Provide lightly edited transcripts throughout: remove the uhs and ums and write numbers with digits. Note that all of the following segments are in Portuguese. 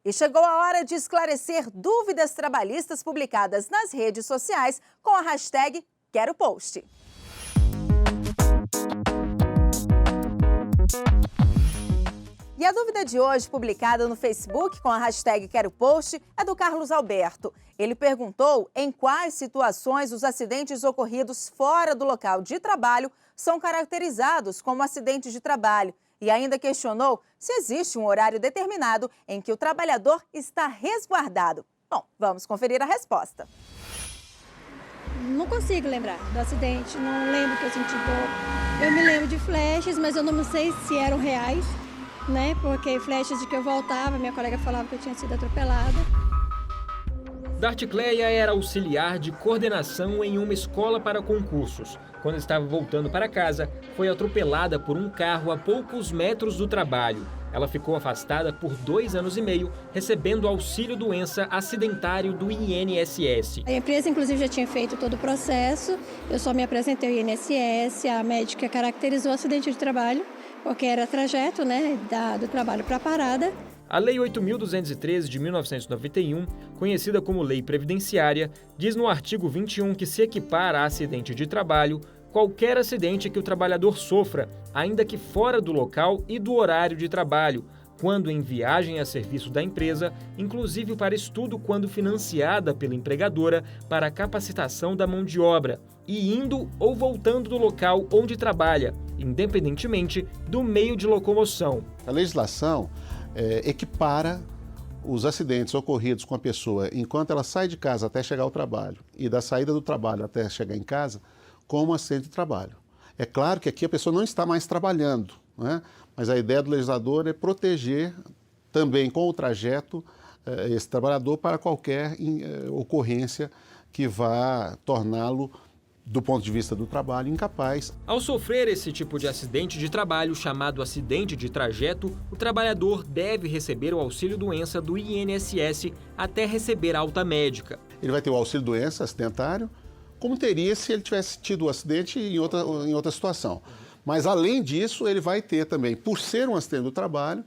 E chegou a hora de esclarecer dúvidas trabalhistas publicadas nas redes sociais com a hashtag #QueroPost. E a dúvida de hoje, publicada no Facebook com a hashtag #QueroPost, é do Carlos Alberto. Ele perguntou em quais situações os acidentes ocorridos fora do local de trabalho são caracterizados como acidentes de trabalho e ainda questionou se existe um horário determinado em que o trabalhador está resguardado. Bom, vamos conferir a resposta. Não consigo lembrar do acidente, não lembro que eu senti dor. Eu me lembro de flechas, mas eu não sei se eram reais, né? Porque flechas de que eu voltava, minha colega falava que eu tinha sido atropelada. Darticleia era auxiliar de coordenação em uma escola para concursos. Quando estava voltando para casa, foi atropelada por um carro a poucos metros do trabalho. Ela ficou afastada por 2 anos e meio, recebendo auxílio-doença acidentário do INSS. A empresa, inclusive, já tinha feito todo o processo. Eu só me apresentei ao INSS, a médica caracterizou o acidente de trabalho, porque era trajeto, né, do trabalho para a parada. A Lei 8.213 de 1991, conhecida como Lei Previdenciária, diz no artigo 21 que se equipara a acidente de trabalho qualquer acidente que o trabalhador sofra, ainda que fora do local e do horário de trabalho, quando em viagem a serviço da empresa, inclusive para estudo quando financiada pela empregadora para a capacitação da mão de obra, e indo ou voltando do local onde trabalha, independentemente do meio de locomoção. A legislação equipara os acidentes ocorridos com a pessoa enquanto ela sai de casa até chegar ao trabalho e da saída do trabalho até chegar em casa como um acidente de trabalho. É claro que aqui a pessoa não está mais trabalhando, né? Mas a ideia do legislador é proteger também com o trajeto esse trabalhador para qualquer ocorrência que vá torná-lo, do ponto de vista do trabalho, incapaz. Ao sofrer esse tipo de acidente de trabalho, chamado acidente de trajeto, o trabalhador deve receber o auxílio-doença do INSS até receber alta médica. Ele vai ter o auxílio-doença acidentário, como teria se ele tivesse tido o acidente em outra situação. Mas, além disso, ele vai ter também, por ser um acidente do trabalho,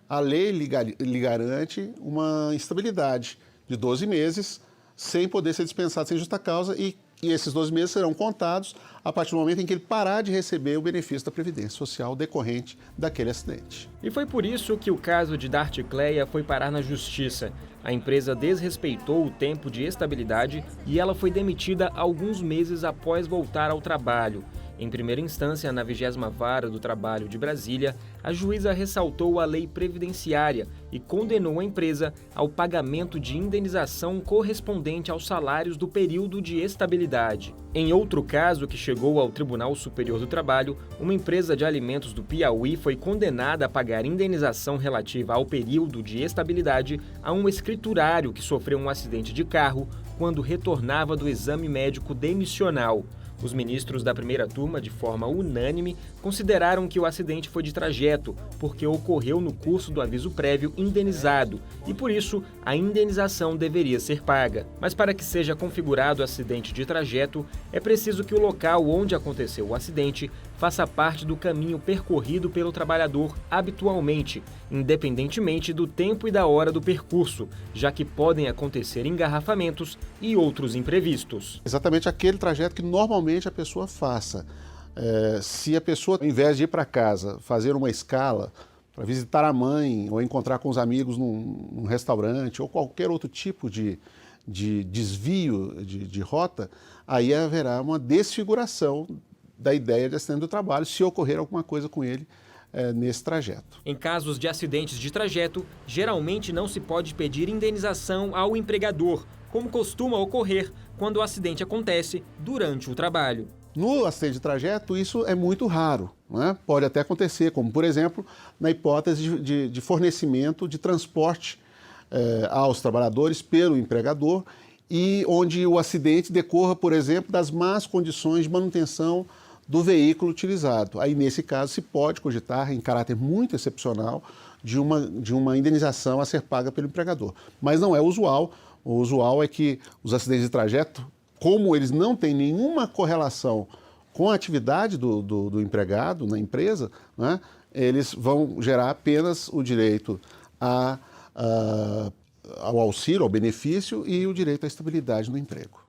a lei lhe garante uma instabilidade de 12 meses, sem poder ser dispensado sem justa causa, e esses 12 meses serão contados a partir do momento em que ele parar de receber o benefício da Previdência Social decorrente daquele acidente. E foi por isso que o caso de Darticleia foi parar na Justiça. A empresa desrespeitou o tempo de estabilidade e ela foi demitida alguns meses após voltar ao trabalho. Em primeira instância, na 20ª Vara do Trabalho de Brasília, a juíza ressaltou a lei previdenciária e condenou a empresa ao pagamento de indenização correspondente aos salários do período de estabilidade. Em outro caso que chegou ao Tribunal Superior do Trabalho, uma empresa de alimentos do Piauí foi condenada a pagar indenização relativa ao período de estabilidade a um escriturário que sofreu um acidente de carro quando retornava do exame médico demissional. Os ministros da primeira turma, de forma unânime, consideraram que o acidente foi de trajeto, porque ocorreu no curso do aviso prévio indenizado, e por isso a indenização deveria ser paga. Mas para que seja configurado acidente de trajeto, é preciso que o local onde aconteceu o acidente faça parte do caminho percorrido pelo trabalhador habitualmente, independentemente do tempo e da hora do percurso, já que podem acontecer engarrafamentos e outros imprevistos. Exatamente aquele trajeto que normalmente a pessoa faça. Se a pessoa, ao invés de ir para casa, fazer uma escala para visitar a mãe ou encontrar com os amigos num restaurante ou qualquer outro tipo de desvio de rota, aí haverá uma desfiguração da ideia de acidente do trabalho se ocorrer alguma coisa com ele nesse trajeto. Em casos de acidentes de trajeto, geralmente não se pode pedir indenização ao empregador, como costuma ocorrer quando o acidente acontece durante o trabalho. No acidente de trajeto, isso é muito raro, né? Pode até acontecer, como, por exemplo, na hipótese de fornecimento de transporte aos trabalhadores pelo empregador e onde o acidente decorra, por exemplo, das más condições de manutenção do veículo utilizado. Aí, nesse caso, se pode cogitar, em caráter muito excepcional, de uma indenização a ser paga pelo empregador. Mas não é usual. O usual é que os acidentes de trajeto, como eles não têm nenhuma correlação com a atividade do empregado na empresa, né, eles vão gerar apenas o direito a ao auxílio, ao benefício e o direito à estabilidade no emprego.